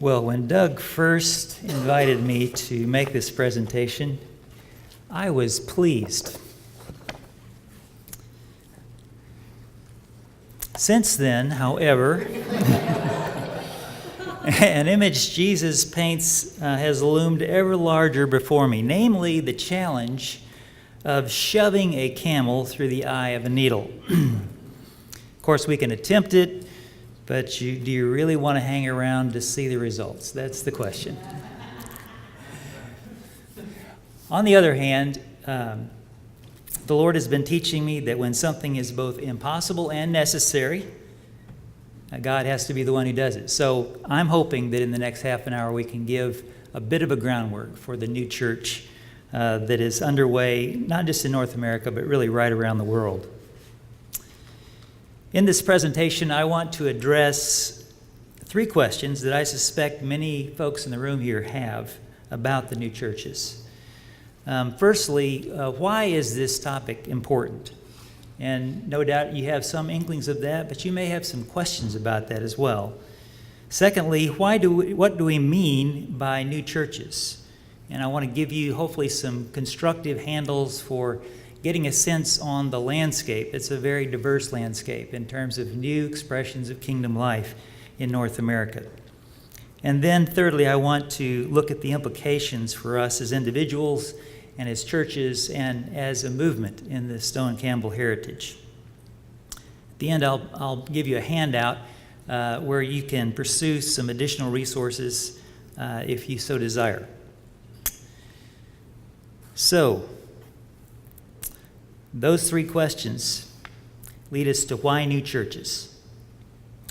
Well, when Doug first invited me to make this presentation, I was pleased. Since then, however, an image Jesus paints has loomed ever larger before me, namely the challenge of shoving a camel through the eye of a needle. Of course, we can attempt it, but do you really want to hang around to see the results? That's the question. On the other hand, the Lord has been teaching me that when something is both impossible and necessary, God has to be the one who does it. So I'm hoping that in the next half an hour we can give a bit of a groundwork for the new church that is underway, not just in North America, but really right around the world. In this presentation, I want to address three questions that I suspect many folks in the room here have about the new churches. Firstly, why is this topic important? And no doubt you have some inklings of that, but you may have some questions about that as well. Secondly, what do we mean by new churches? And I want to give you hopefully some constructive handles for getting a sense on the landscape. It's a very diverse landscape in terms of new expressions of kingdom life in North America. And then thirdly, I want to look at the implications for us as individuals and as churches and as a movement in the Stone Campbell heritage. At the end, I'll give you a handout where you can pursue some additional resources if you so desire. So, those three questions lead us to why new churches.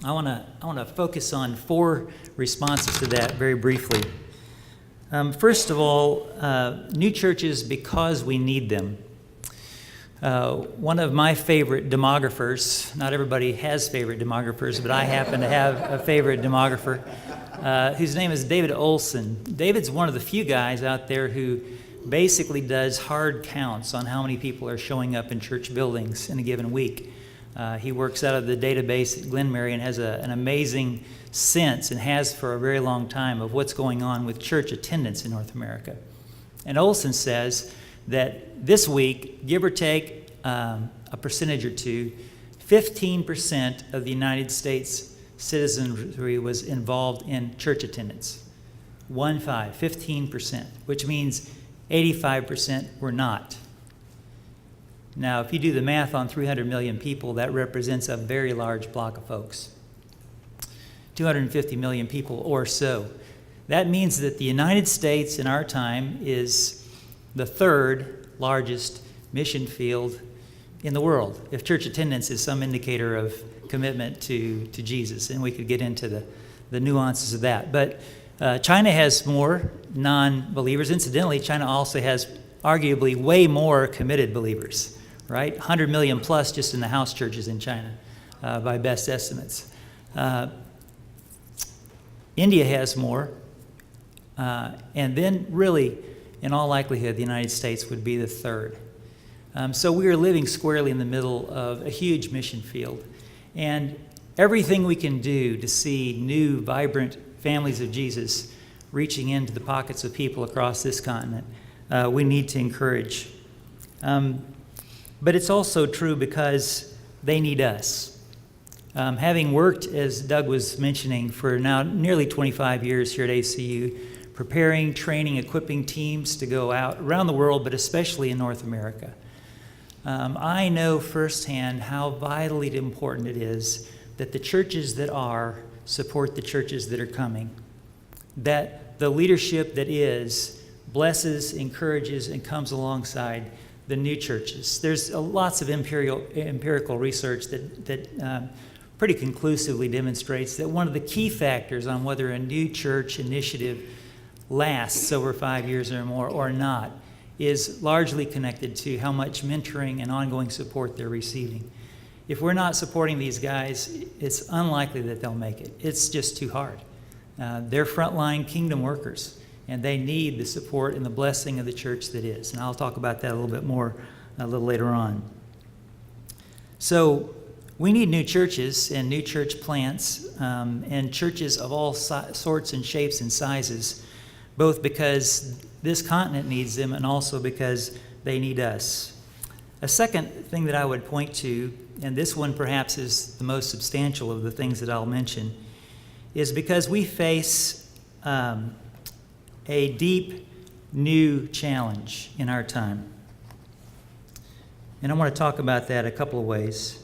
I want to focus on four responses to that very briefly. First of all, new churches because we need them. One of my favorite demographers, not everybody has favorite demographers, but I happen to have a favorite demographer, whose name is David Olson. David's one of the few guys out there who basically does hard counts on how many people are showing up in church buildings in a given week. He works out of the database at Glen Mary and has an amazing sense, and has for a very long time, of what's going on with church attendance in North America. And Olson says that this week, give or take a percentage or two, 15% of the United States citizenry was involved in church attendance. 15%, which means 85% were not. Now, if you do the math on 300 million people, that represents a very large block of folks. 250 million people or so. That means that the United States in our time is the third largest mission field in the world, if church attendance is some indicator of commitment to Jesus, and we could get into the nuances of that. But China has more non-believers. Incidentally, China also has arguably way more committed believers, right? 100 million plus just in the house churches in China, by best estimates. India has more. And then really, in all likelihood, the United States would be the third. So we are living squarely in the middle of a huge mission field. And everything we can do to see new, vibrant families of Jesus reaching into the pockets of people across this continent, we need to encourage. But it's also true because they need us. Having worked, as Doug was mentioning, for now nearly 25 years here at ACU, preparing, training, equipping teams to go out around the world, but especially in North America, I know firsthand how vitally important it is that the churches that are support the churches that are coming, that the leadership that is blesses, encourages, and comes alongside the new churches. There's lots of empirical research that pretty conclusively demonstrates that one of the key factors on whether a new church initiative lasts over 5 years or more or not is largely connected to how much mentoring and ongoing support they're receiving. If we're not supporting these guys, it's unlikely that they'll make it. It's just too hard. They're frontline kingdom workers, and they need the support and the blessing of the church that is. And I'll talk about that a little bit more a little later on. So We need new churches and new church plants and churches of all sorts and shapes and sizes, both because this continent needs them and also because they need us. A second thing that I would point to, and this one perhaps is the most substantial of the things that I'll mention, is because we face a deep new challenge in our time. And I want to talk about that a couple of ways.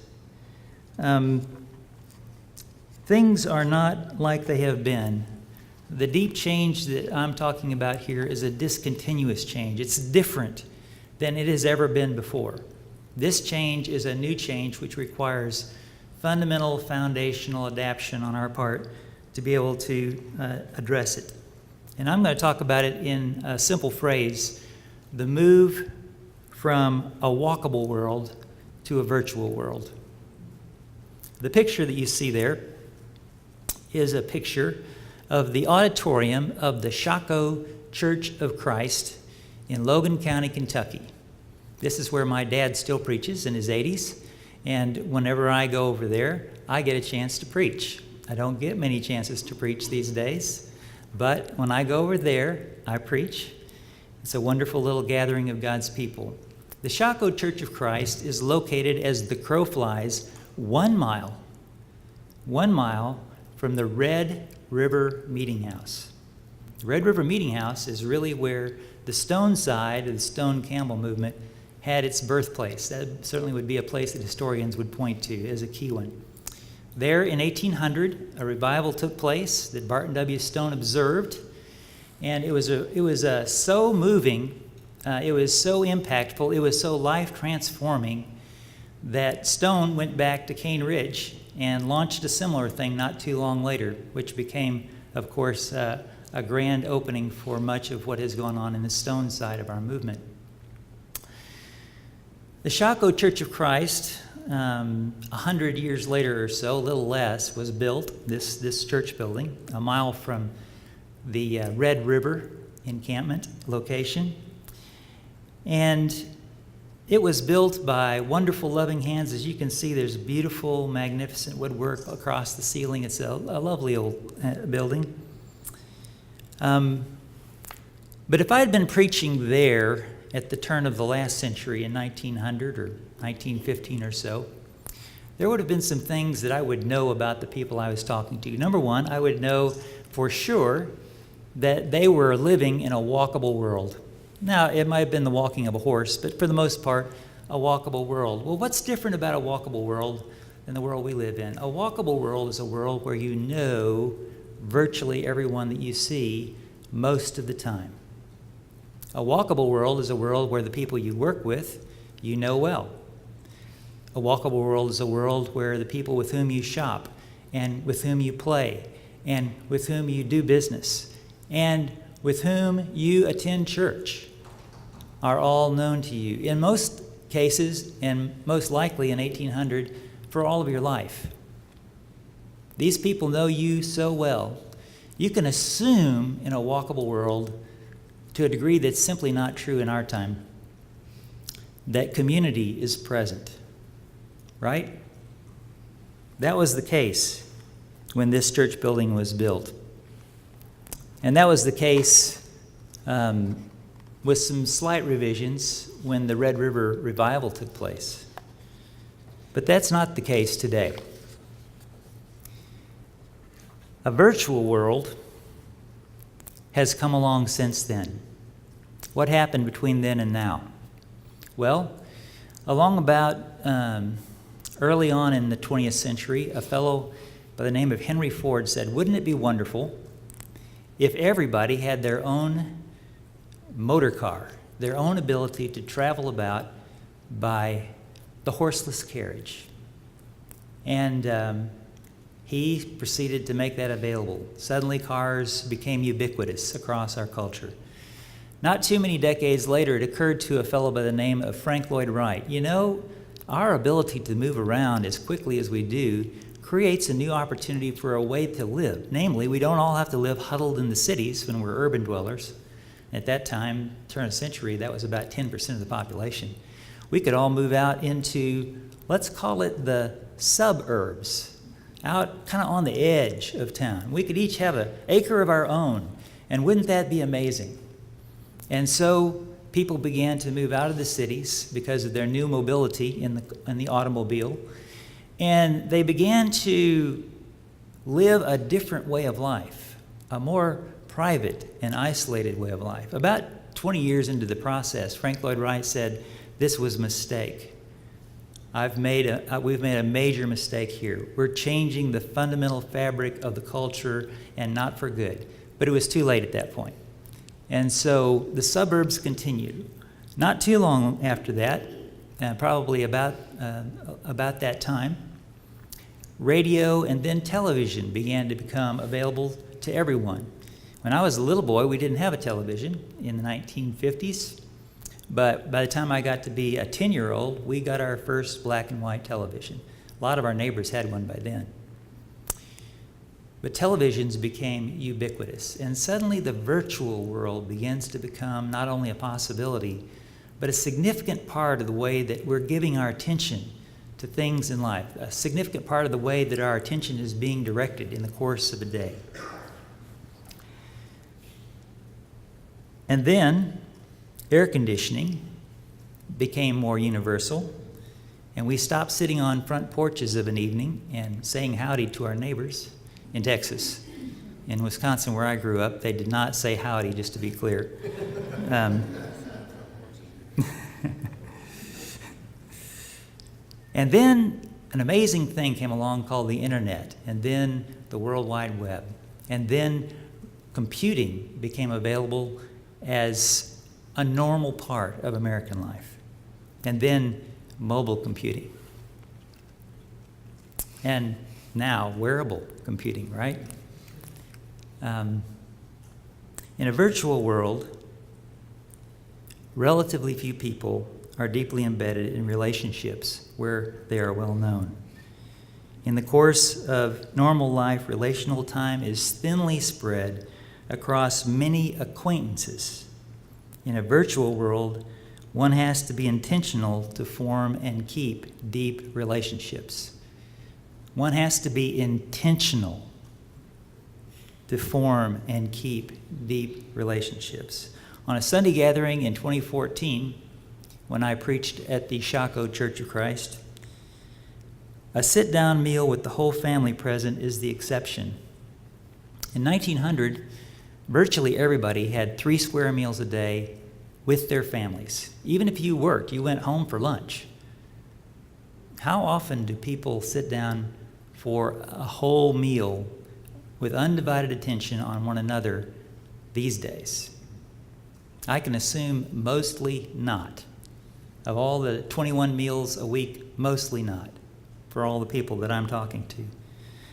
Things are not like they have been. The deep change that I'm talking about here is a discontinuous change. It's different than it has ever been before. This change is a new change which requires fundamental foundational adaptation on our part to be able to address it. And I'm going to talk about it in a simple phrase: the move from a walkable world to a virtual world. The picture that you see there is a picture of the auditorium of the Shaco Church of Christ in Logan County, Kentucky. This is where my dad still preaches in his 80s, and whenever I go over there, I get a chance to preach. I don't get many chances to preach these days, but when I go over there, I preach. It's a wonderful little gathering of God's people. The Shaco Church of Christ is located, as the crow flies, 1 mile from the Red River Meeting House. The Red River Meeting House is really where the Stone side of the Stone Campbell movement had its birthplace. That certainly would be a place that historians would point to as a key one. There in 1800, a revival took place that Barton W. Stone observed, and it was so moving, it was so impactful, it was so life-transforming that Stone went back to Cane Ridge and launched a similar thing not too long later, which became, of course, a grand opening for much of what has gone on in the Stone side of our movement. The Shaco Church of Christ, 100 years later or so, a little less, was built, this church building, a mile from the Red River encampment location. And it was built by wonderful, loving hands. As you can see, there's beautiful, magnificent woodwork across the ceiling. It's a lovely old building. But if I had been preaching there at the turn of the last century in 1900 or 1915 or so, there would have been some things that I would know about the people I was talking to. Number one, I would know for sure that they were living in a walkable world. Now, it might have been the walking of a horse, but for the most part, a walkable world. Well, what's different about a walkable world than the world we live in? A walkable world is a world where you know virtually everyone that you see most of the time. A walkable world is a world where the people you work with, you know well. A walkable world is a world where the people with whom you shop and with whom you play and with whom you do business and with whom you attend church are all known to you. In most cases, and most likely in 1800, for all of your life. These people know you so well. You can assume in a walkable world, to a degree that's simply not true in our time, that community is present, right? That was the case when this church building was built. And that was the case with some slight revisions when the Red River revival took place. But that's not the case today. A virtual world has come along since then. What happened between then and now? Well, along about early on in the 20th century, a fellow by the name of Henry Ford said, "Wouldn't it be wonderful if everybody had their own motor car, their own ability to travel about by the horseless carriage?" And he proceeded to make that available. Suddenly cars became ubiquitous across our culture. Not too many decades later, it occurred to a fellow by the name of Frank Lloyd Wright, you know, our ability to move around as quickly as we do creates a new opportunity for a way to live. Namely, we don't all have to live huddled in the cities when we're urban dwellers. At that time, turn of the century, that was about 10% of the population. We could all move out into let's call it the suburbs, out kind of on the edge of town. We could each have an acre of our own, and wouldn't that be amazing? And so people began to move out of the cities because of their new mobility in the automobile, and they began to live a different way of life, a more private and isolated way of life. About 20 years into the process, Frank Lloyd Wright said, "This was a mistake. We've made a major mistake here. We're changing the fundamental fabric of the culture, and not for good." But it was too late at that point. And so the suburbs continued. Not too long after that, probably about that time, radio and then television began to become available to everyone. When I was a little boy, we didn't have a television in the 1950s, but by the time I got to be a 10-year-old, we got our first black and white television. A lot of our neighbors had one by then. But televisions became ubiquitous, and suddenly the virtual world begins to become not only a possibility, but a significant part of the way that we're giving our attention to things in life, a significant part of the way that our attention is being directed in the course of a day. And then air conditioning became more universal, and we stopped sitting on front porches of an evening and saying howdy to our neighbors. In Texas. In Wisconsin, where I grew up, they did not say howdy, just to be clear. And then an amazing thing came along called the internet, and then the World Wide Web. And then computing became available as a normal part of American life. And then mobile computing. And now wearable computing, right? In a virtual world, relatively few people are deeply embedded in relationships where they are well known. In the course of normal life, relational time is thinly spread across many acquaintances. In a virtual world, one has to be intentional to form and keep deep relationships. One has to be intentional to form and keep deep relationships. On a Sunday gathering in 2014, when I preached at the Shaco Church of Christ, a sit-down meal with the whole family present is the exception. In 1900, virtually everybody had 3 square meals a day with their families. Even if you worked, you went home for lunch. How often do people sit down for a whole meal with undivided attention on one another these days? I can assume mostly not. Of all the 21 meals a week, mostly not, for all the people that I'm talking to.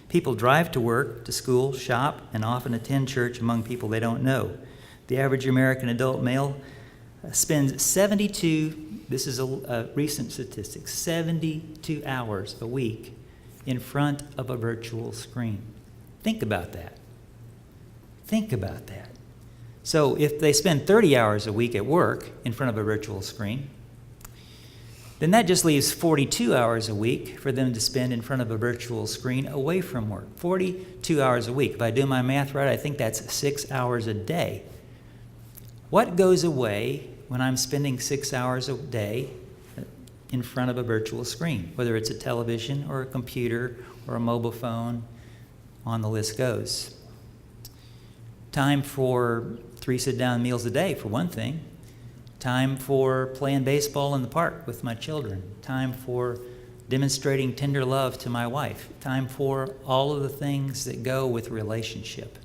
People drive to work, to school, shop, and often attend church among people they don't know. The average American adult male spends 72, this is a recent statistic, 72 hours a week in front of a virtual screen. Think about that. Think about that. So if they spend 30 hours a week at work in front of a virtual screen, then that just leaves 42 hours a week for them to spend in front of a virtual screen away from work. 42 hours a week. If I do my math right, I think that's 6 hours a day. What goes away when I'm spending 6 hours a day in front of a virtual screen, whether it's a television or a computer or a mobile phone, on the list goes? Time for 3 sit-down meals a day, for one thing. Time for playing baseball in the park with my children. Time for demonstrating tender love to my wife. Time for all of the things that go with relationship.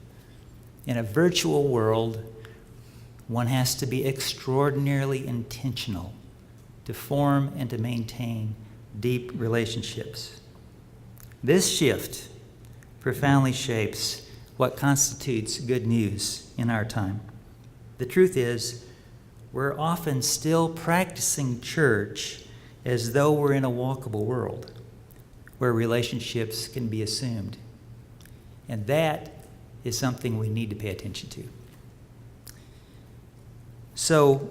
In a virtual world, one has to be extraordinarily intentional to form and to maintain deep relationships. This shift profoundly shapes what constitutes good news in our time. The truth is, we're often still practicing church as though we're in a walkable world where relationships can be assumed. And that is something we need to pay attention to. So,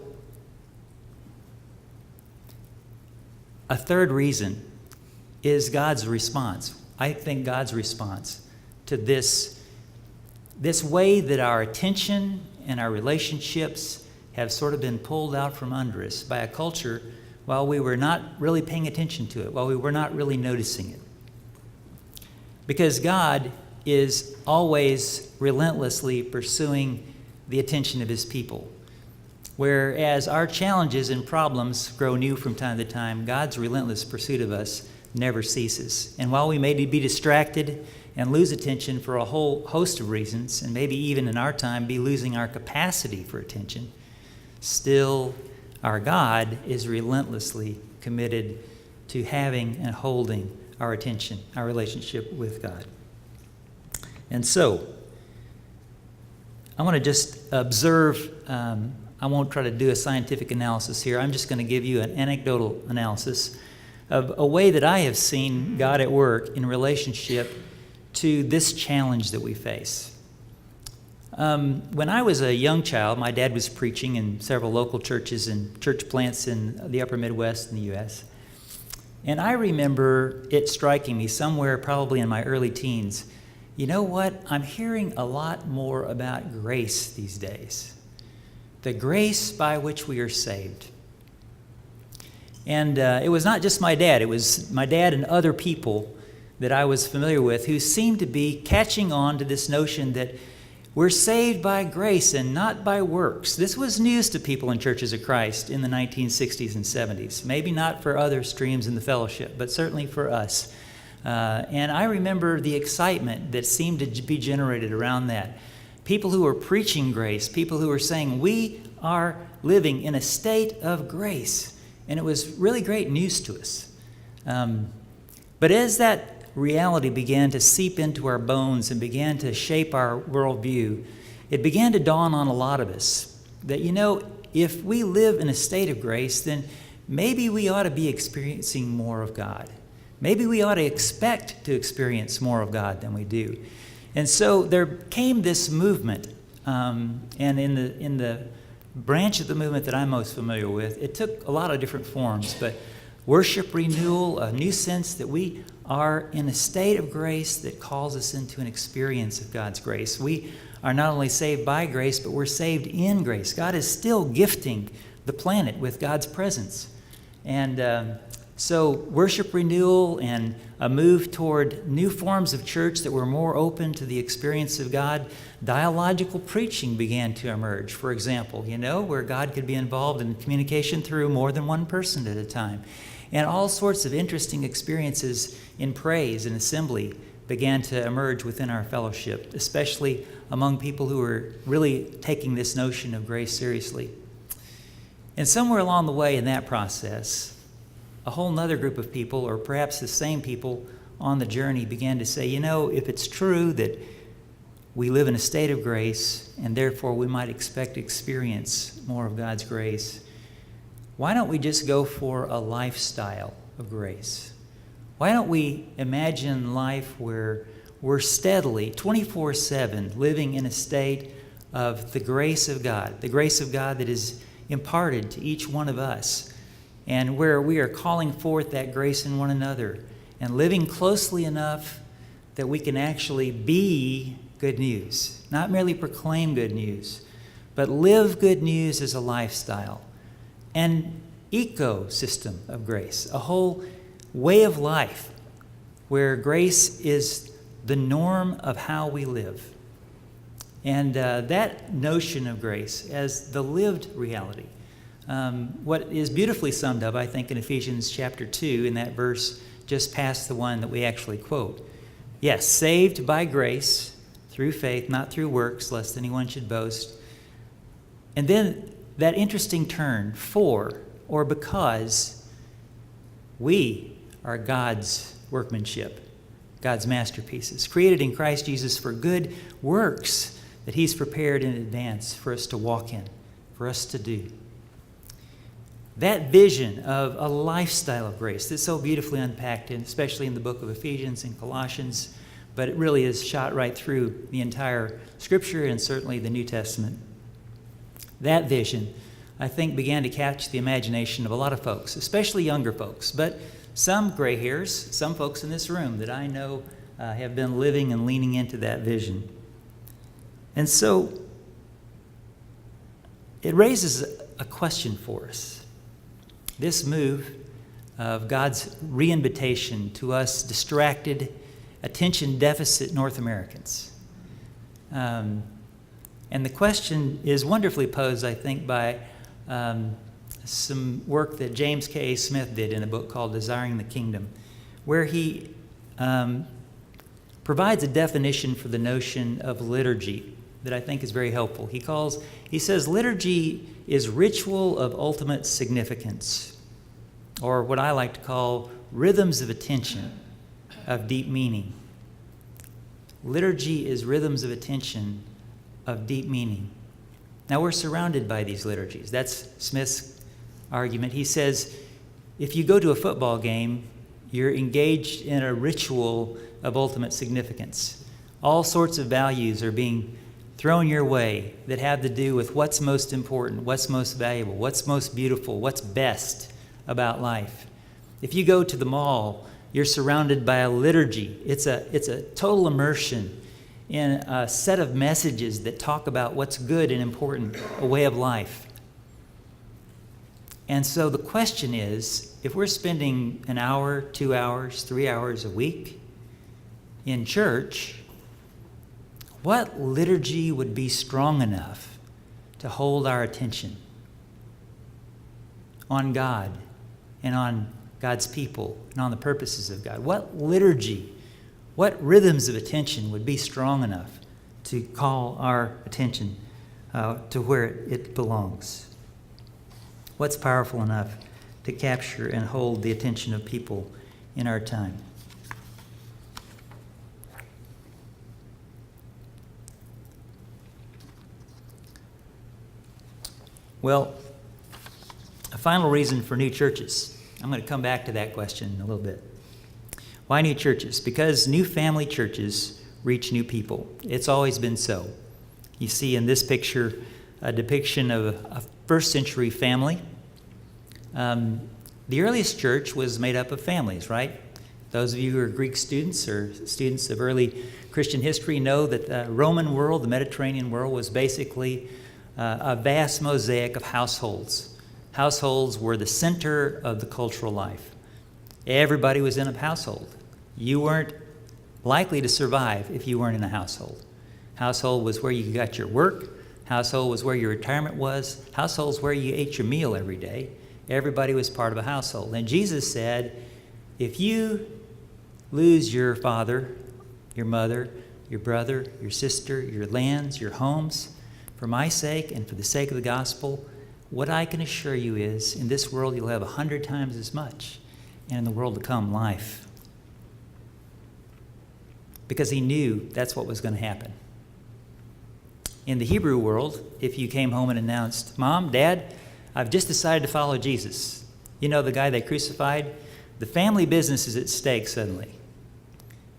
a third reason is God's response. I think God's response to this way that our attention and our relationships have sort of been pulled out from under us by a culture while we were not really paying attention to it, while we were not really noticing it. Because God is always relentlessly pursuing the attention of his people. Whereas our challenges and problems grow new from time to time, God's relentless pursuit of us never ceases. And while we may be distracted and lose attention for a whole host of reasons, and maybe even in our time be losing our capacity for attention, still our God is relentlessly committed to having and holding our attention, our relationship with God. And so, I want to just observe. I won't try to do a scientific analysis here. I'm just going to give you an anecdotal analysis of a way that I have seen God at work in relationship to this challenge that we face. When I was a young child, my dad was preaching in several local churches and church plants in the upper Midwest in the U.S. And I remember it striking me somewhere probably in my early teens, you know what? I'm hearing a lot more about grace these days. The grace by which we are saved. And it was not just my dad. It was my dad and other people that I was familiar with who seemed to be catching on to this notion that we're saved by grace and not by works. This was news to people in Churches of Christ in the 1960s and 70s. Maybe not for other streams in the fellowship, but certainly for us. And I remember the excitement that seemed to be generated around that. People who were preaching grace, people who were saying, we are living in a state of grace. And it was really great news to us. But as that reality began to seep into our bones and began to shape our worldview, it began to dawn on a lot of us that, you know, if we live in a state of grace, then maybe we ought to be experiencing more of God. Maybe we ought to expect to experience more of God than we do. And so there came this movement, and in the branch of the movement that I'm most familiar with, it took a lot of different forms, but worship renewal, a new sense that we are in a state of grace that calls us into an experience of God's grace. We are not only saved by grace, but we're saved in grace. God is still gifting the planet with God's presence. And so worship renewal and a move toward new forms of church that were more open to the experience of God. Dialogical preaching began to emerge, for example, where God could be involved in communication through more than one person at a time. And all sorts of interesting experiences in praise and assembly began to emerge within our fellowship, especially among people who were really taking this notion of grace seriously. And somewhere along the way in that process, a whole nother group of people, or perhaps the same people on the journey, began to say, if it's true that we live in a state of grace and therefore we might expect to experience more of God's grace, why don't we just go for a lifestyle of grace? Why don't we imagine life where we're steadily, 24/7, living in a state of the grace of God that is imparted to each one of us, and where we are calling forth that grace in one another and living closely enough that we can actually be good news, not merely proclaim good news, but live good news as a lifestyle. An ecosystem of grace, a whole way of life where grace is the norm of how we live. And that notion of grace as the lived reality, what is beautifully summed up, I think, in Ephesians chapter 2, in that verse just past the one that we actually quote. Yes, saved by grace through faith, not through works, lest anyone should boast. And then that interesting turn, for or because we are God's workmanship, God's masterpieces, created in Christ Jesus for good works that he's prepared in advance for us to walk in, for us to do. That vision of a lifestyle of grace that's so beautifully unpacked, especially in the book of Ephesians and Colossians, but it really is shot right through the entire Scripture and certainly the New Testament. That vision, I think, began to catch the imagination of a lot of folks, especially younger folks, but some gray hairs, some folks in this room that I know have been living and leaning into that vision. And so it raises a question for us. This move of God's re-invitation to us distracted, attention deficit North Americans. And the question is wonderfully posed, I think, by some work that James K. Smith did in a book called Desiring the Kingdom, where he provides a definition for the notion of liturgy that I think is very helpful. He says liturgy is ritual of ultimate significance, or what I like to call rhythms of attention of deep meaning. Liturgy is rhythms of attention of deep meaning. Now, we're surrounded by these liturgies. That's Smith's argument. He says, if you go to a football game, you're engaged in a ritual of ultimate significance. All sorts of values are being thrown your way that have to do with what's most important, what's most valuable, what's most beautiful, what's best about life. If you go to the mall, you're surrounded by a liturgy. It's a total immersion in a set of messages that talk about what's good and important, a way of life. And so the question is, if we're spending an hour, 2 hours, 3 hours a week in church, what liturgy would be strong enough to hold our attention on God and on God's people and on the purposes of God? What liturgy, what rhythms of attention would be strong enough to call our attention to where it belongs? What's powerful enough to capture and hold the attention of people in our time? Well, a final reason for new churches. I'm going to come back to that question in a little bit. Why new churches? Because new family churches reach new people. It's always been so. You see in this picture a depiction of a first century family. The earliest church was made up of families, right? Those of you who are Greek students or students of early Christian history know that the Roman world, the Mediterranean world, was basically a vast mosaic of households. Households were the center of the cultural life. Everybody was in a household. You weren't likely to survive if you weren't in a household. Household was where you got your work. Household was where your retirement was. Households where you ate your meal every day. Everybody was part of a household. And Jesus said, if you lose your father, your mother, your brother, your sister, your lands, your homes, for my sake and for the sake of the gospel, what I can assure you is, in this world you'll have 100 times as much, and in the world to come, life. Because he knew that's what was going to happen. In the Hebrew world, if you came home and announced, Mom, Dad, I've just decided to follow Jesus. You know, the guy they crucified? The family business is at stake suddenly.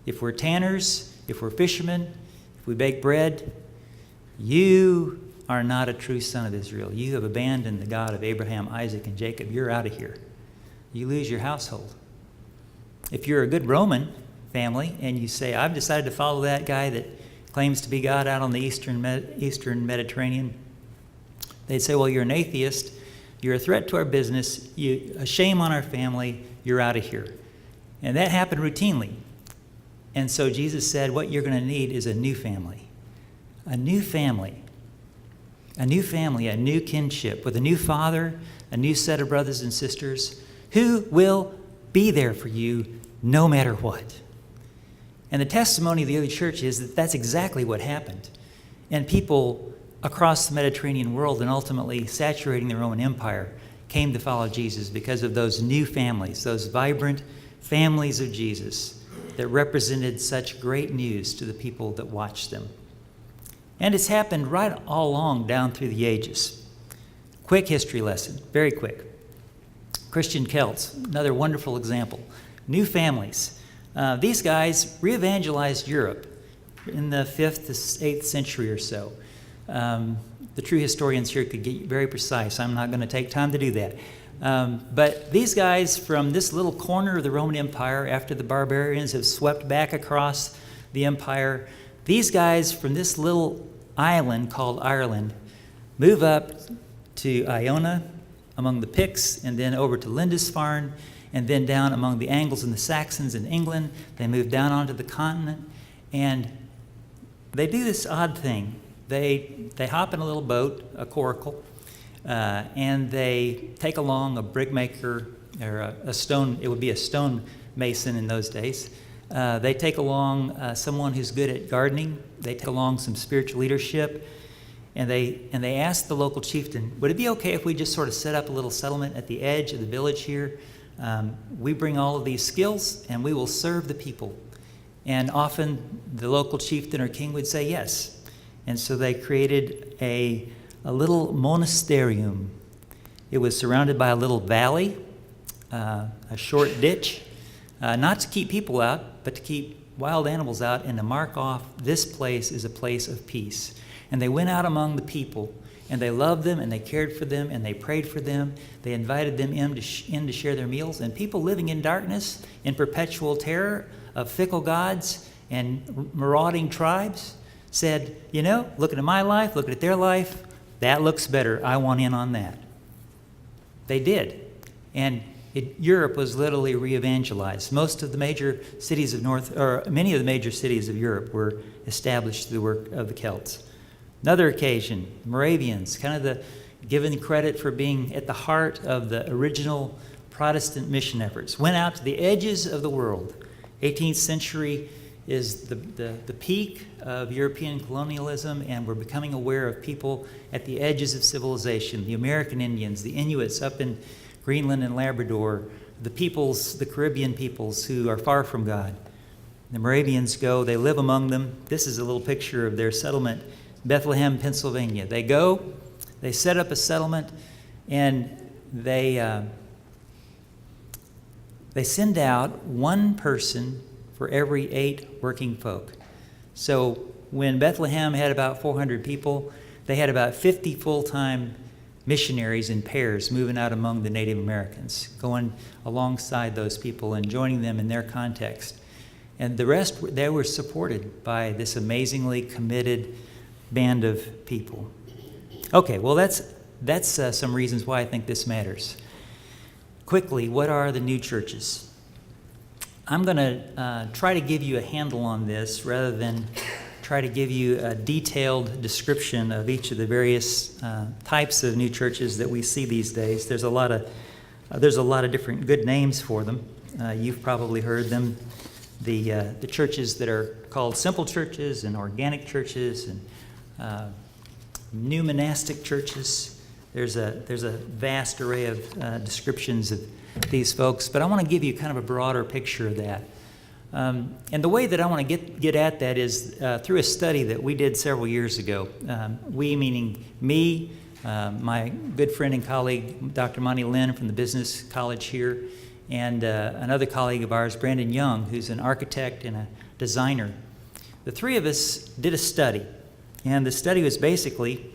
If we're tanners, if we're fishermen, if we bake bread, you are not a true son of Israel. You have abandoned the God of Abraham, Isaac, and Jacob. You're out of here. You lose your household. If you're a good Roman family and you say, I've decided to follow that guy that claims to be God out on the Eastern Mediterranean, they'd say, well, you're an atheist. You're a threat to our business. A shame on our family. You're out of here. And that happened routinely. And so Jesus said, what you're going to need is a new family. A new family. A new family, a new kinship with a new father, a new set of brothers and sisters who will be there for you no matter what. And the testimony of the early church is that that's exactly what happened. And people across the Mediterranean world and ultimately saturating the Roman Empire came to follow Jesus because of those new families, those vibrant families of Jesus that represented such great news to the people that watched them. And it's happened right all along down through the ages. Quick history lesson, very quick. Christian Celts, another wonderful example. New families. These guys re-evangelized Europe in the 5th to 8th century or so. The true historians here could get very precise. I'm not going to take time to do that. But these guys from this little corner of the Roman Empire, after the barbarians have swept back across the empire, these guys from this little island called Ireland move up to Iona among the Picts, and then over to Lindisfarne, and then down among the Angles and the Saxons in England. They move down onto the continent, and they do this odd thing. They hop in a little boat, a coracle, and they take along a brickmaker or a stone. It would be a stone mason in those days. They take along someone who's good at gardening. They take along some spiritual leadership, and they ask the local chieftain, would it be okay if we just sort of set up a little settlement at the edge of the village here? We bring all of these skills, and we will serve the people. And often the local chieftain or king would say yes. And so they created a little monasterium. It was surrounded by a little valley, a short ditch, not to keep people out, but to keep wild animals out and to mark off this place is a place of peace. And they went out among the people, and they loved them, and they cared for them, and they prayed for them. They invited them in to share their meals. And people living in darkness, in perpetual terror of fickle gods and marauding tribes, said, looking at my life, looking at their life, that looks better. I want in on that. They did. And Europe was literally re-evangelized. Most of the major cities of many of the major cities of Europe were established through the work of the Celts. Another occasion, Moravians, kind of given credit for being at the heart of the original Protestant mission efforts, went out to the edges of the world. 18th century is the peak of European colonialism, and we're becoming aware of people at the edges of civilization, the American Indians, the Inuits up in Greenland and Labrador, the Caribbean peoples who are far from God. The Moravians go, they live among them. This is a little picture of their settlement, Bethlehem, Pennsylvania. They go, they set up a settlement, and they send out one person for every 8 working folk. So when Bethlehem had about 400 people, they had about 50 full-time missionaries in pairs moving out among the Native Americans, going alongside those people and joining them in their context. And the rest, they were supported by this amazingly committed band of people. Okay, well, that's some reasons why I think this matters. Quickly, what are the new churches? I'm going to try to give you a handle on this rather than try to give you a detailed description of each of the various types of new churches that we see these days. There's a lot of different good names for them. You've probably heard them. The churches that are called simple churches and organic churches and new monastic churches. There's a vast array of descriptions of these folks, but I want to give you kind of a broader picture of that. And the way that I want to get at that is through a study that we did several years ago. We, meaning me, my good friend and colleague, Dr. Monty Lin from the Business College here, and another colleague of ours, Brandon Young, who's an architect and a designer. The three of us did a study, and the study was basically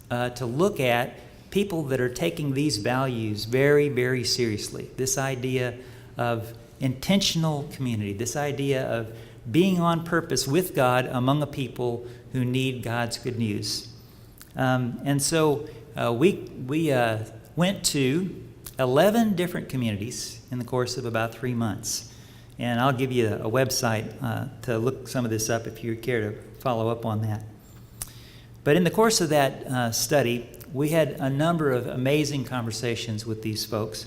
to look at people that are taking these values very, very seriously. This idea of intentional community, this idea of being on purpose with God among a people who need God's good news. And so we went to 11 different communities in the course of about 3 months. And I'll give you a website to look some of this up if you care to follow up on that. But in the course of that study, we had a number of amazing conversations with these folks.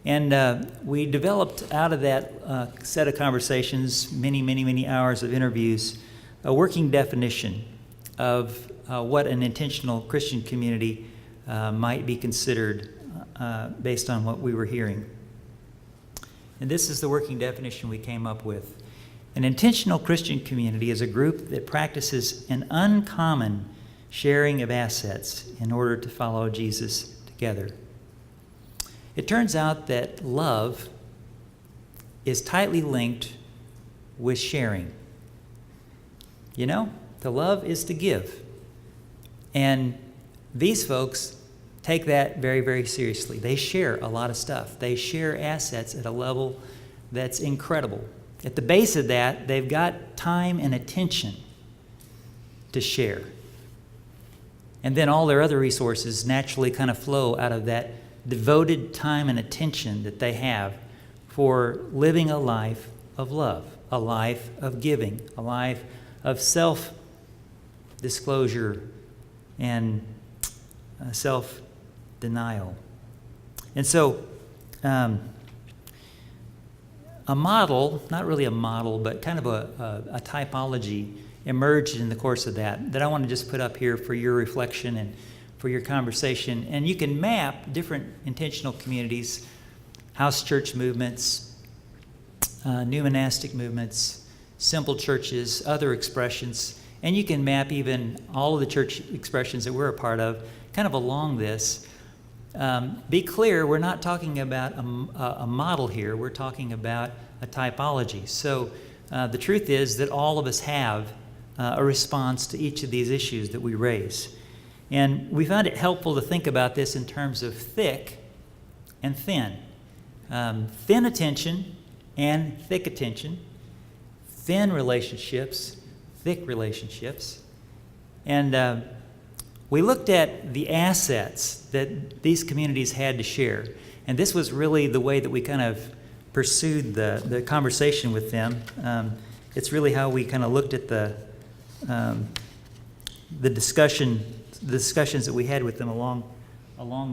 And we developed out of that set of conversations, many hours of interviews, a working definition of what an intentional Christian community might be considered based on what we were hearing. And this is the working definition we came up with. An intentional Christian community is a group that practices an uncommon sharing of assets in order to follow Jesus together. It turns out that love is tightly linked with sharing. To love is to give. And these folks take that very, very seriously. They share a lot of stuff. They share assets at a level that's incredible. At the base of that, they've got time and attention to share. And then all their other resources naturally kind of flow out of that devoted time and attention that they have for living a life of love, a life of giving, a life of self-disclosure and self-denial. And so a model, not really a model, but kind of a typology emerged in the course of that I want to just put up here for your reflection and for your conversation. And you can map different intentional communities, house church movements, new monastic movements, simple churches, other expressions, and you can map even all of the church expressions that we're a part of kind of along this. Be clear, we're not talking about a model here, we're talking about a typology. So the truth is that all of us have a response to each of these issues that we raise. And we found it helpful to think about this in terms of thick and thin. Thin attention and thick attention, thin relationships, thick relationships. And we looked at the assets that these communities had to share. And this was really the way that we kind of pursued the conversation with them. It's really how we kind of looked at the discussions that we had with them along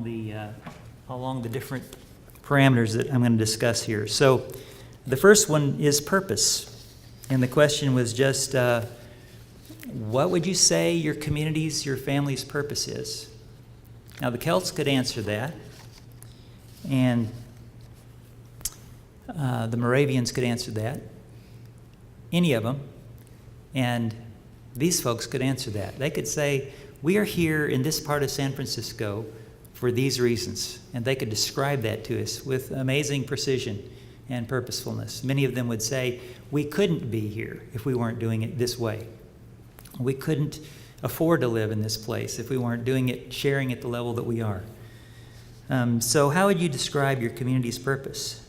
the different parameters that I'm going to discuss here. So the first one is purpose, and the question was just what would you say your community's, your family's purpose is? Now the Celts could answer that, and the Moravians could answer that, any of them, and these folks could answer that. They could say, we are here in this part of San Francisco for these reasons. And they could describe that to us with amazing precision and purposefulness. Many of them would say, we couldn't be here if we weren't doing it this way. We couldn't afford to live in this place if we weren't doing it, sharing at the level that we are. So how would you describe your community's purpose?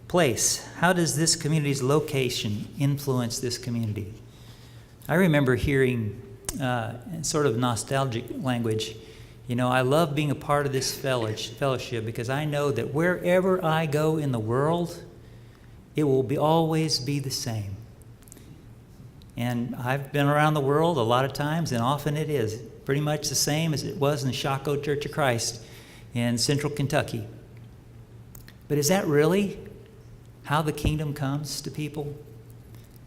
Place. How does this community's location influence this community? I remember hearing sort of nostalgic language, I love being a part of this fellowship because I know that wherever I go in the world, it will always be the same. And I've been around the world a lot of times, and often it is pretty much the same as it was in the Shaco Church of Christ in central Kentucky. But is that really how the kingdom comes to people?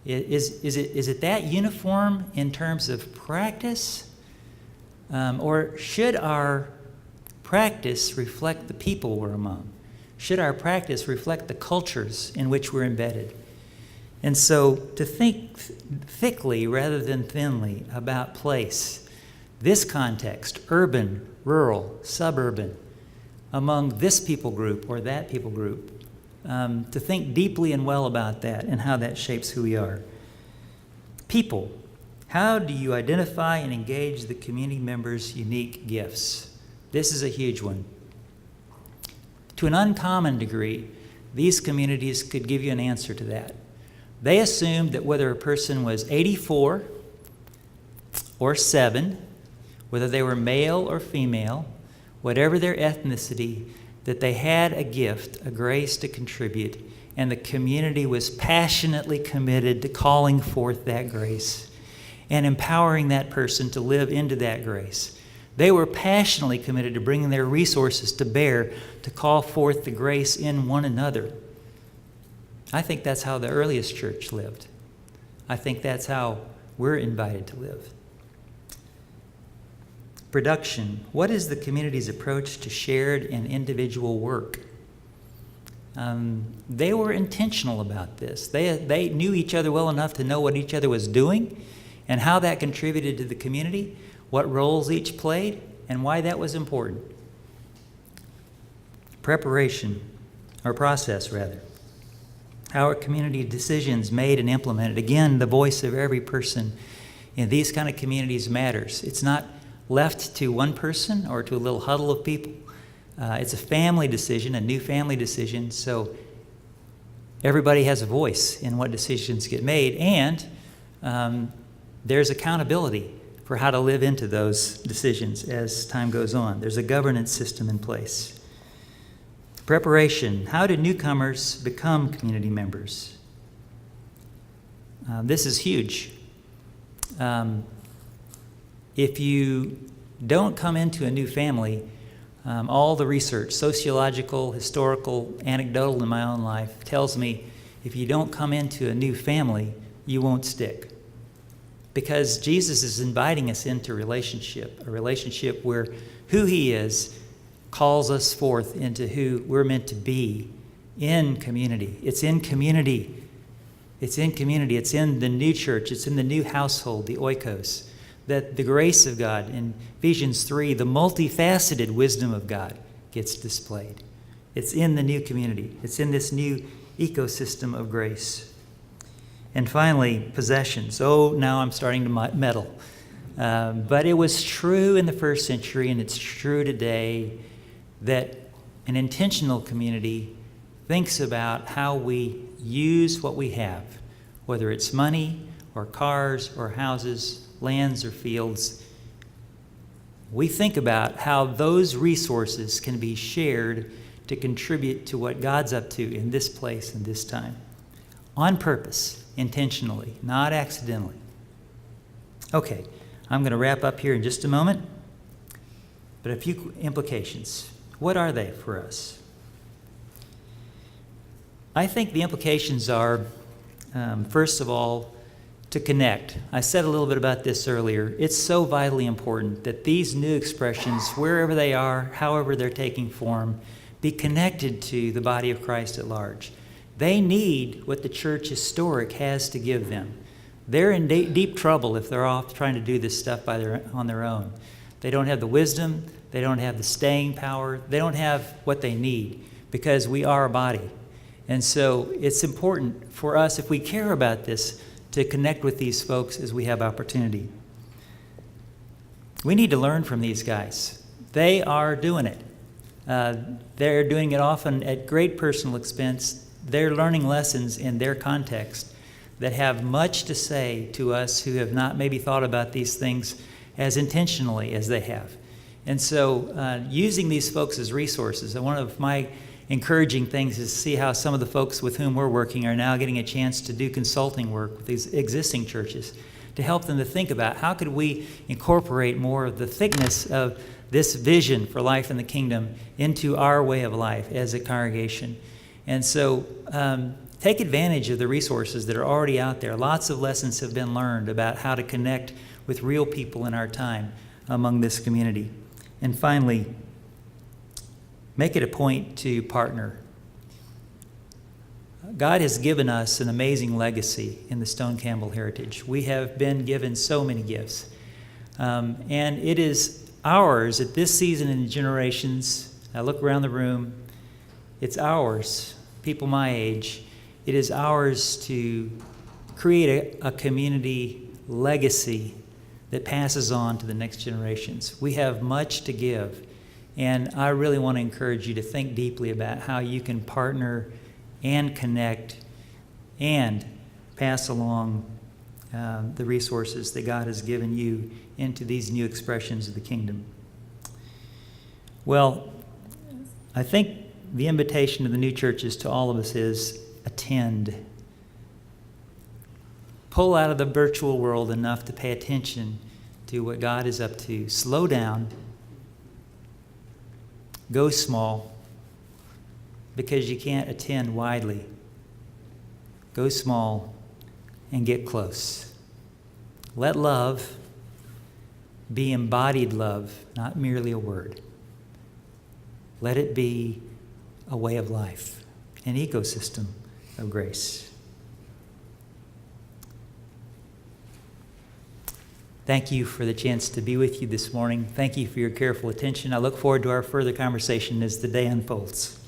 Is it that uniform in terms of practice? Or should our practice reflect the people we're among? Should our practice reflect the cultures in which we're embedded? And so to think thickly rather than thinly about place, this context, urban, rural, suburban, among this people group or that people group, to think deeply and well about that and how that shapes who we are. People. How do you identify and engage the community members' unique gifts? This is a huge one. To an uncommon degree, these communities could give you an answer to that. They assumed that whether a person was 84 or 7, whether they were male or female, whatever their ethnicity, that they had a gift, a grace to contribute, and the community was passionately committed to calling forth that grace and empowering that person to live into that grace. They were passionately committed to bringing their resources to bear to call forth the grace in one another. I think that's how the earliest church lived. I think that's how we're invited to live. Production. What is the community's approach to shared and individual work? They were intentional about this. They knew each other well enough to know what each other was doing and how that contributed to the community, what roles each played, and why that was important. Preparation, or process rather. How are community decisions made and implemented? Again, the voice of every person in these kind of communities matters. It's not left to one person or to a little huddle of people. It's a family decision, a new family decision, so everybody has a voice in what decisions get made, and there's accountability for how to live into those decisions as time goes on. There's a governance system in place. Preparation. How do newcomers become community members? This is huge. If you don't come into a new family, all the research, sociological, historical, anecdotal in my own life, tells me if you don't come into a new family, you won't stick. Because Jesus is inviting us into a relationship where who he is calls us forth into who we're meant to be in community. It's in community. It's in community. It's in the new church. It's in the new household, the oikos, that the grace of God, in Ephesians 3, the multifaceted wisdom of God gets displayed. It's in the new community. It's in this new ecosystem of grace. And finally, possessions. Oh, now I'm starting to meddle. But it was true in the first century, and it's true today, that an intentional community thinks about how we use what we have, whether it's money or cars or houses, lands or fields. We think about how those resources can be shared to contribute to what God's up to in this place and this time. On purpose, intentionally, not accidentally. Okay, I'm going to wrap up here in just a moment, but a few implications. What are they for us? I think the implications are, first of all, to connect. I said a little bit about this earlier. It's so vitally important that these new expressions, wherever they are, however they're taking form, be connected to the body of Christ at large. They need what the church historic has to give them. They're in deep trouble if they're off trying to do this stuff on their own. They don't have the wisdom. They don't have the staying power. They don't have what they need because we are a body. And so it's important for us, if we care about this, to connect with these folks as we have opportunity. We need to learn from these guys. They are doing it. They're doing it often at great personal expense. They're learning lessons in their context that have much to say to us who have not maybe thought about these things as intentionally as they have. And so using these folks as resources, and one of my encouraging things is to see how some of the folks with whom we're working are now getting a chance to do consulting work with these existing churches to help them to think about how could we incorporate more of the thickness of this vision for life in the kingdom into our way of life as a congregation. And so take advantage of the resources that are already out there. Lots of lessons have been learned about how to connect with real people in our time among this community. And finally, make it a point to partner. God has given us an amazing legacy in the Stone Campbell heritage. We have been given so many gifts. And it is ours at this season in generations. I look around the room. It's ours, people my age. It is ours to create a community legacy that passes on to the next generations. We have much to give. And I really want to encourage you to think deeply about how you can partner and connect and pass along the resources that God has given you into these new expressions of the kingdom. Well, I think the invitation to the new churches to all of us is attend. Pull out of the virtual world enough to pay attention to what God is up to. Slow down. Go small, because you can't attend widely. Go small and get close. Let love be embodied love, not merely a word. Let it be a way of life, an ecosystem of grace. Thank you for the chance to be with you this morning. Thank you for your careful attention. I look forward to our further conversation as the day unfolds.